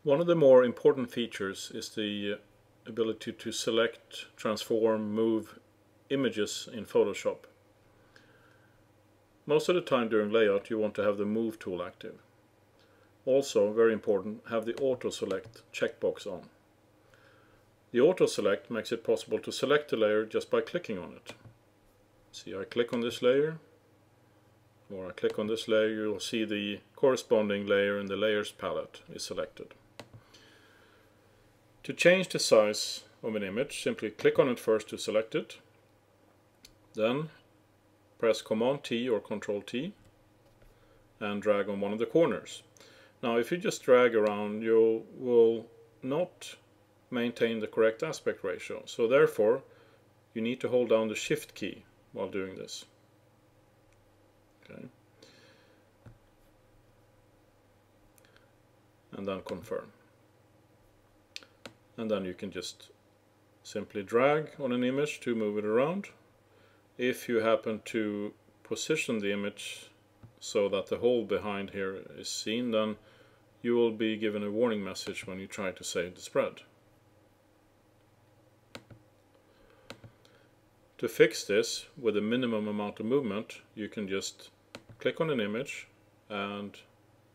One of the more important features is the ability to select, transform, move images in Photoshop. Most of the time during layout you want to have the Move tool active. Also, very important, have the Auto Select checkbox on. The Auto Select makes it possible to select a layer just by clicking on it. See, I click on this layer, or I click on this layer, you'll see the corresponding layer in the Layers palette is selected. To change the size of an image, simply click on it first to select it, then press Command T or Control T and drag on one of the corners. Now if you just drag around, you will not maintain the correct aspect ratio, so therefore you need to hold down the Shift key while doing this. Okay. And then confirm. And then you can just simply drag on an image to move it around. If you happen to position the image so that the hole behind here is seen, then you will be given a warning message when you try to save the spread. To fix this with a minimum amount of movement, you can just click on an image and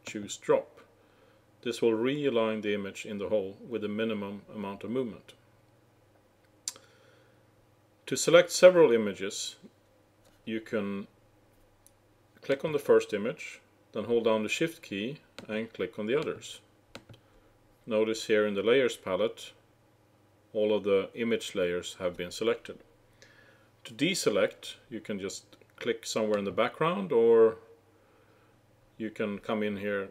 choose Drop. This will realign the image in the hole with a minimum amount of movement. To select several images, you can click on the first image, then hold down the Shift key and click on the others. Notice here in the Layers palette, all of the image layers have been selected. To deselect, you can just click somewhere in the background, or you can come in here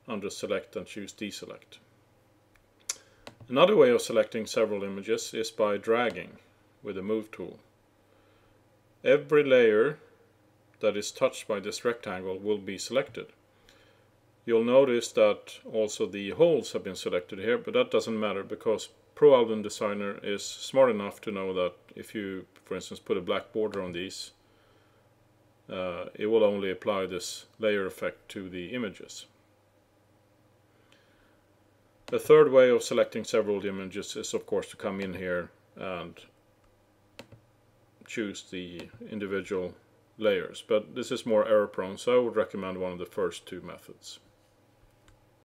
under Select and choose Deselect. Another way of selecting several images is by dragging with the Move tool. Every layer that is touched by this rectangle will be selected. You'll notice that also the holes have been selected here, but that doesn't matter because ProAlbum-Designer is smart enough to know that if you, for instance, put a black border on these, it will only apply this layer effect to the images. The third way of selecting several images is of course to come in here and choose the individual layers, but this is more error prone, so I would recommend one of the first two methods.